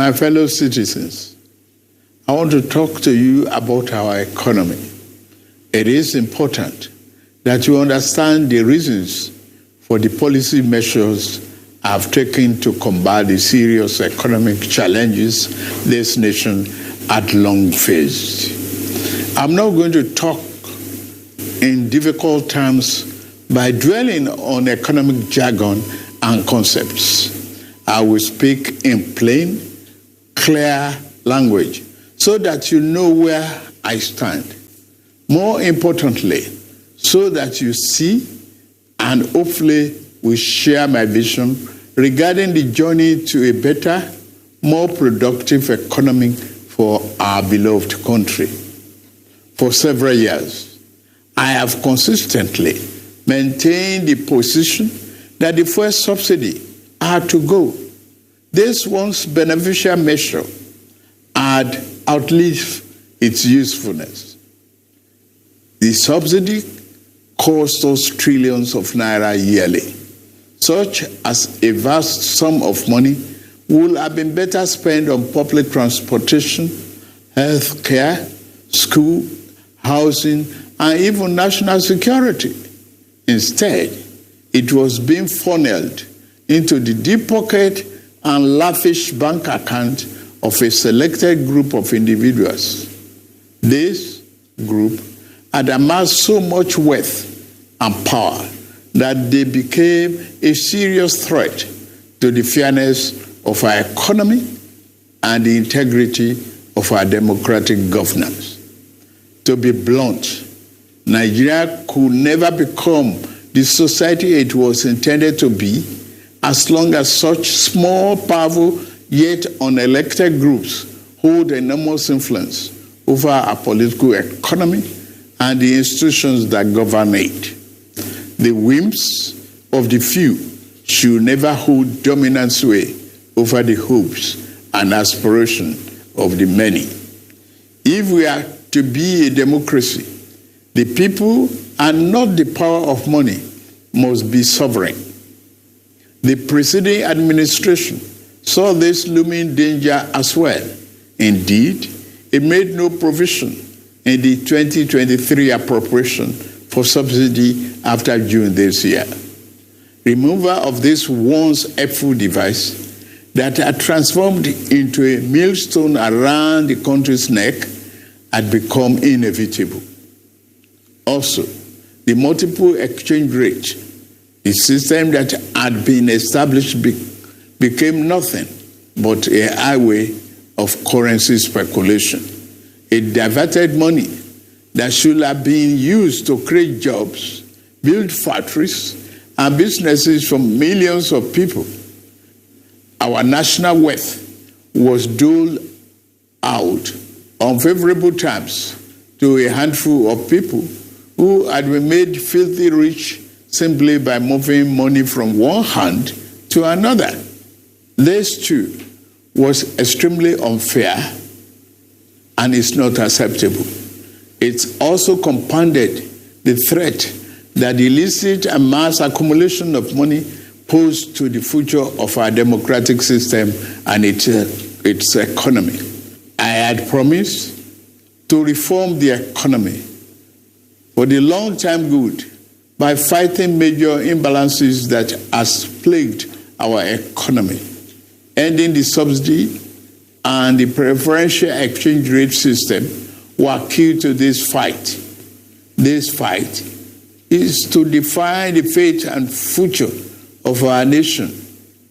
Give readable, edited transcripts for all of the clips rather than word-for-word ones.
My fellow citizens, I want to talk to you about our economy. It is important that you understand the reasons for the policy measures I've taken to combat the serious economic challenges this nation had long faced. I'm not going to talk in difficult terms by dwelling on economic jargon and concepts. I will speak in plain, clear language so that you know where I stand. More importantly, so that you see and hopefully will share my vision regarding the journey to a better, more productive economy for our beloved country. For several years, I have consistently maintained the position that the fuel subsidy had to go. This once beneficial measure had outlived its usefulness. The subsidy cost us trillions of naira yearly, such as a vast sum of money would have been better spent on public transportation, health care, school, housing, and even national security. Instead, it was being funneled into the deep pocket and lavish bank account of a selected group of individuals. This group had amassed so much wealth and power that they became a serious threat to the fairness of our economy and the integrity of our democratic governance. To be blunt, Nigeria could never become the society it was intended to be as long as such small, powerful, yet unelected groups hold enormous influence over our political economy and the institutions that govern it. The whims of the few should never hold dominant sway over the hopes and aspirations of the many. If we are to be a democracy, the people and not the power of money must be sovereign. The preceding administration saw this looming danger as well. Indeed, it made no provision in the 2023 appropriation for subsidy after June this year. Removal of this once helpful device that had transformed into a millstone around the country's neck had become inevitable. Also, the multiple exchange rate, the system that had been established became nothing but a highway of currency speculation. It diverted money that should have been used to create jobs, build factories, and businesses for millions of people. Our national wealth was doled out on favorable terms to a handful of people who had been made filthy rich simply by moving money from one hand to another. This, too, was extremely unfair and is not acceptable. It also compounded the threat that the illicit and mass accumulation of money posed to the future of our democratic system and its economy. I had promised to reform the economy for the long-term good by fighting major imbalances that has plagued our economy. Ending the subsidy and the preferential exchange rate system were key to this fight. This fight is to define the fate and future of our nation.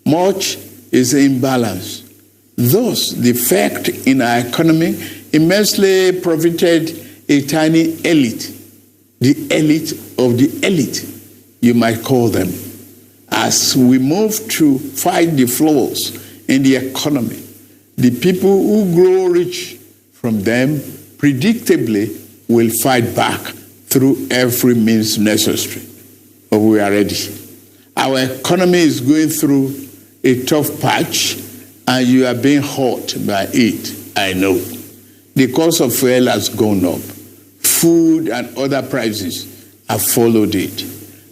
Much is imbalanced. Thus, the effect in our economy immensely profited a tiny elite, the elite of the elite, you might call them. As we move to fight the flaws in the economy, the people who grow rich from them predictably will fight back through every means necessary. But we are ready. Our economy is going through a tough patch, and you are being hurt by it, I know. The cost of fuel has gone up. Food and other prices have followed it.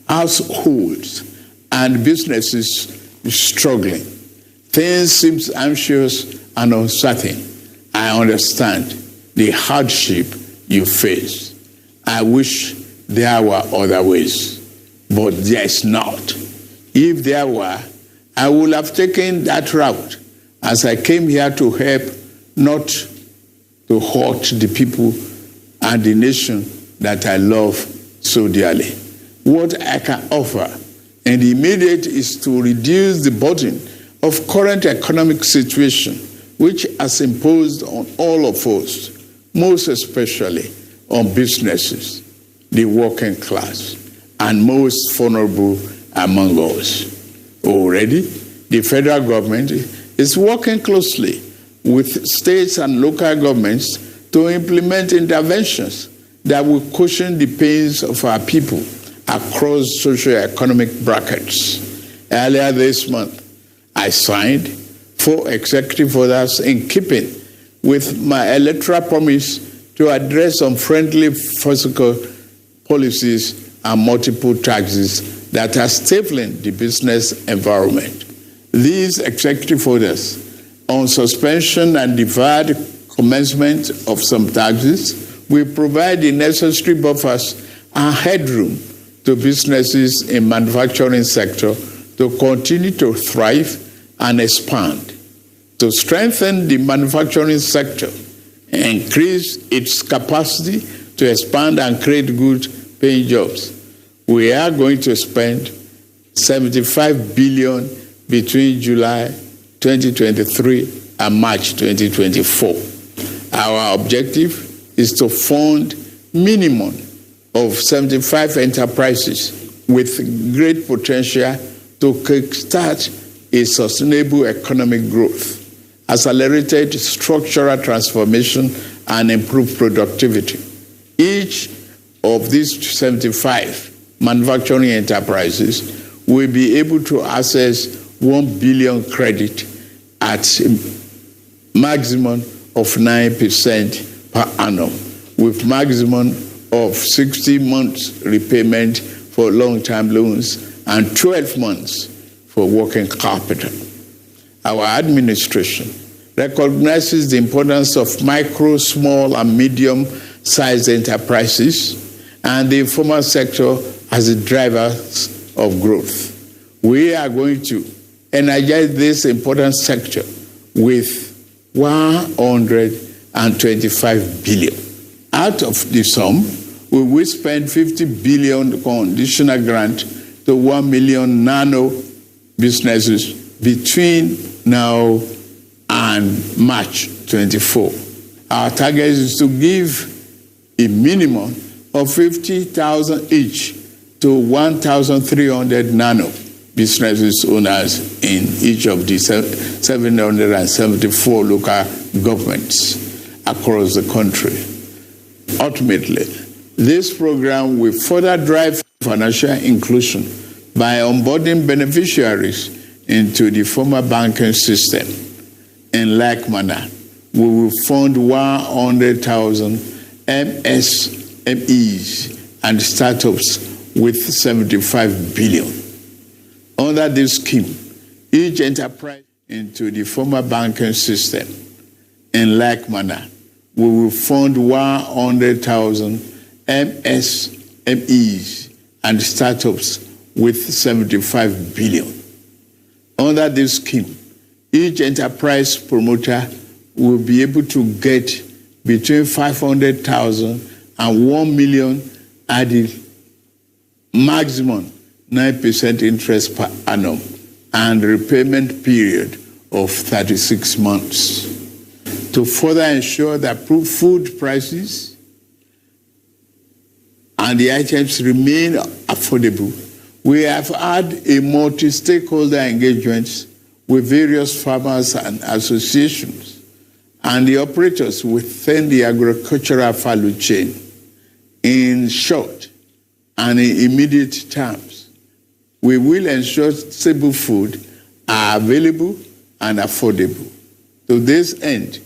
Households and businesses struggling. Things seem anxious and uncertain. I understand the hardship you face. I wish there were other ways, but there is not. If there were, I would have taken that route, as I came here to help, not to hurt the people and the nation that I love so dearly. What I can offer in the immediate is to reduce the burden of current economic situation, which has imposed on all of us, most especially on businesses, the working class, and most vulnerable among us. Already, the federal government is working closely with states and local governments to implement interventions that will cushion the pains of our people across socio-economic brackets. Earlier this month, I signed 4 executive orders in keeping with my electoral promise to address unfriendly fiscal policies and multiple taxes that are stifling the business environment. These executive orders on suspension and deferred commencement of some taxes will provide the necessary buffers and headroom to businesses in manufacturing sector to continue to thrive and expand. To strengthen the manufacturing sector, increase its capacity to expand and create good paying jobs, we are going to spend $75 billion between July 2023 and March 2024. Our objective is to fund minimum of 75 enterprises with great potential to kickstart a sustainable economic growth, accelerated structural transformation, and improved productivity. Each of these 75 manufacturing enterprises will be able to access $1 billion credit at a maximum of 9% per annum, with maximum of 60 months repayment for long-term loans and 12 months for working capital. Our administration recognizes the importance of micro, small, and medium-sized enterprises and the informal sector as the drivers of growth. We are going to energize this important sector with $125 billion. Out of the sum, we will spend $50 billion conditional grant to 1 million nano businesses between now and March 24. Our target is to give a minimum of 50,000 each to 1,300 nano businesses owners in each of the 774 local governments across the country. Ultimately, this program will further drive financial inclusion by onboarding beneficiaries into the formal banking system. In like manner, we will fund 100,000 MSMEs and startups with $75 billion. Under this scheme, each enterprise into the formal banking system. In like manner, we will fund 100,000 MSMEs and startups with $75 billion. Under this scheme, each enterprise promoter will be able to get between 500,000 and 1 million at the maximum 9% interest per annum and repayment period of 36 months. To further ensure that food prices and the items remain affordable, we have had a multi-stakeholder engagement with various farmers and associations and the operators within the agricultural value chain. In short and in immediate terms, we will ensure stable food are available and affordable. To this end,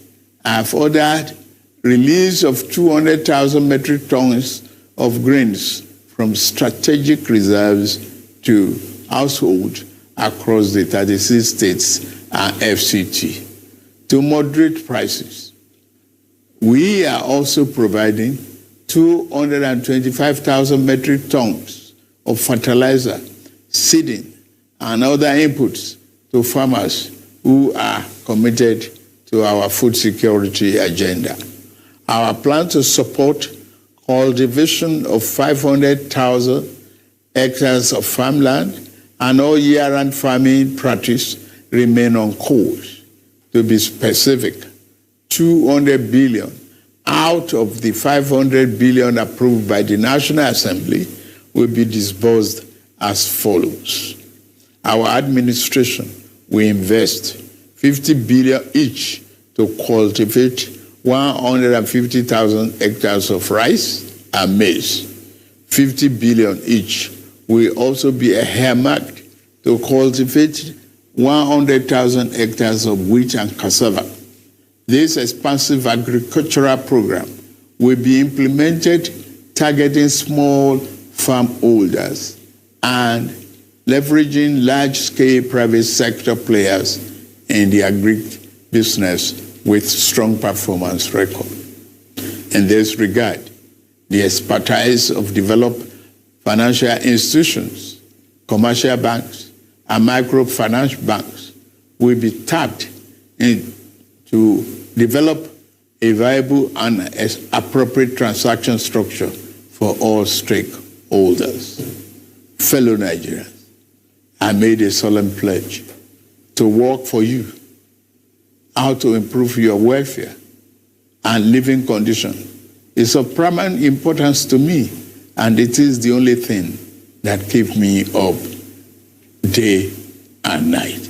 I have ordered release of 200,000 metric tons of grains from strategic reserves to households across the 36 states and FCT. to moderate prices. We are also providing 225,000 metric tons of fertilizer, seeding, and other inputs to farmers who are committed to our food security agenda. Our plan to support cultivation of 500,000 hectares of farmland and all year-round farming practice remain on course. To be specific, 200 billion out of the 500 billion approved by the National Assembly will be disbursed as follows. Our administration will invest 50 billion each to cultivate 150,000 hectares of rice and maize. 50 billion each will also be earmarked to cultivate 100,000 hectares of wheat and cassava. This expansive agricultural program will be implemented targeting small farm holders and leveraging large-scale private sector players in the agri-business with strong performance record. In this regard, the expertise of developed financial institutions, commercial banks, and microfinance banks will be tapped to develop a viable and appropriate transaction structure for all stakeholders. Fellow Nigerians, I made a solemn pledge to work for you, how to improve your welfare and living condition is of paramount importance to me, and it is the only thing that keeps me up day and night.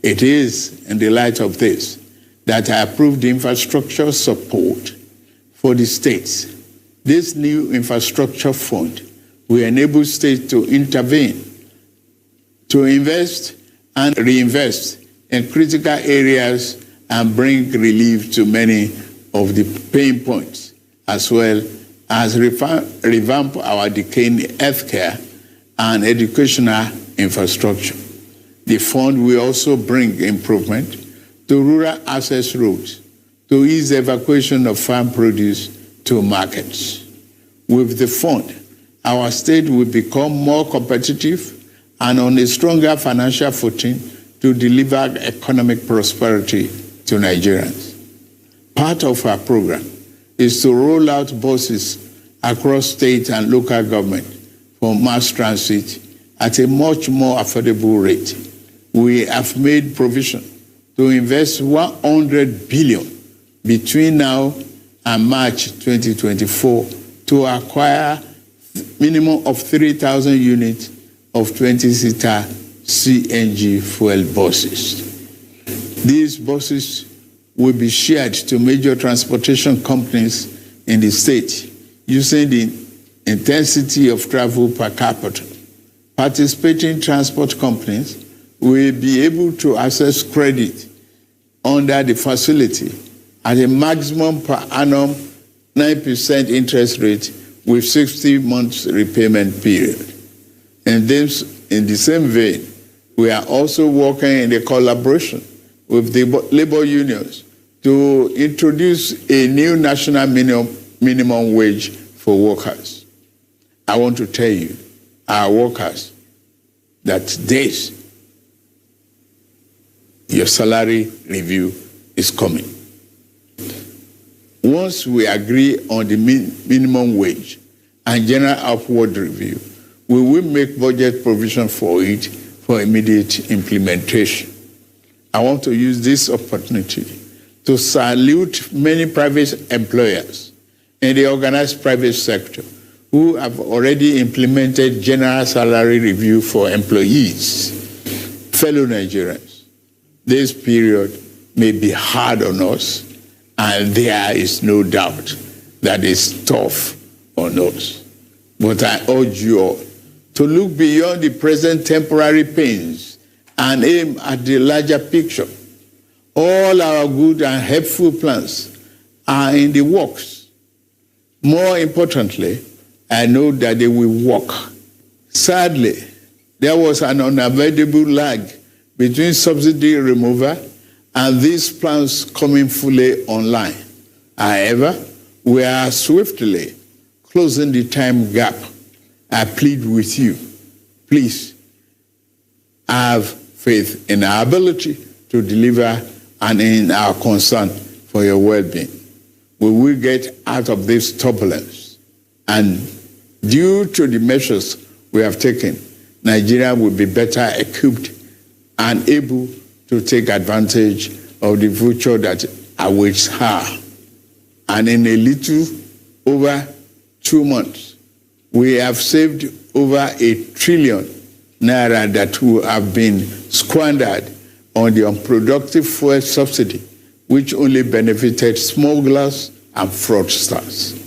It is in the light of this that I approved the infrastructure support for the states. This new infrastructure fund will enable states to intervene, to invest and reinvest in critical areas and bring relief to many of the pain points, as well as revamp our decaying healthcare and educational infrastructure. The fund will also bring improvement to rural access roads to ease the evacuation of farm produce to markets. With the fund, our state will become more competitive and on a stronger financial footing to deliver economic prosperity to Nigerians. Part of our program is to roll out buses across state and local government for mass transit at a much more affordable rate. We have made provision to invest 100 billion between now and March 2024 to acquire minimum of 3,000 units of 20-seater CNG fuel buses. These buses will be shared to major transportation companies in the state using the intensity of travel per capita. Participating transport companies will be able to access credit under the facility at a maximum per annum 9% interest rate with 60 months repayment period. In the same vein, we are also working in a collaboration with the labor unions to introduce a new national minimum wage for workers. I want to tell you, our workers, that your salary review is coming. Once we agree on the minimum wage and general upward review, we will make budget provision for it for immediate implementation. I want to use this opportunity to salute many private employers in the organized private sector who have already implemented general salary review for employees. Fellow Nigerians, this period may be hard on us, and there is no doubt that it's tough on us. But I urge you all to look beyond the present temporary pains and aim at the larger picture. All our good and helpful plans are in the works. More importantly, I know that they will work. Sadly, there was an unavoidable lag between subsidy removal and these plans coming fully online. However, we are swiftly closing the time gap. I plead with you, please have faith in our ability to deliver and in our concern for your well-being. We will get out of this turbulence, and due to the measures we have taken, Nigeria will be better equipped and able to take advantage of the future that awaits her. And in a little over 2 months, we have saved over 1 trillion naira that will have been squandered on the unproductive fuel subsidy, which only benefited smugglers and fraudsters.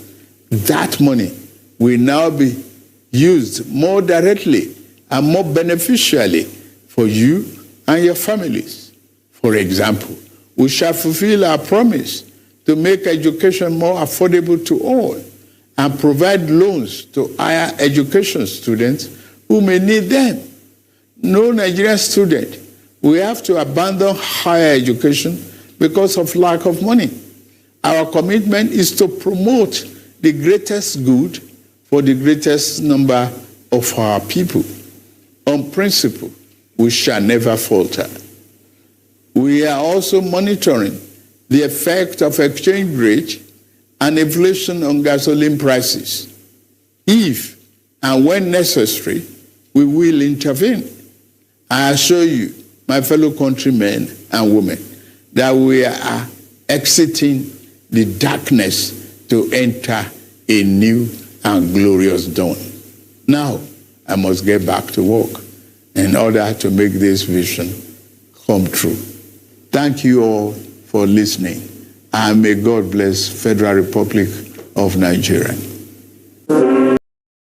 That money will now be used more directly and more beneficially for you and your families. For example, we shall fulfill our promise to make education more affordable to all and provide loans to higher education students who may need them. No Nigerian student will have to abandon higher education because of lack of money. Our commitment is to promote the greatest good for the greatest number of our people. On principle, we shall never falter. We are also monitoring the effect of exchange rate and inflation on gasoline prices. If and when necessary, we will intervene. I assure you, my fellow countrymen and women, that we are exiting the darkness to enter a new and glorious dawn. Now, I must get back to work in order to make this vision come true. Thank you all for listening, and may God bless Federal Republic of Nigeria.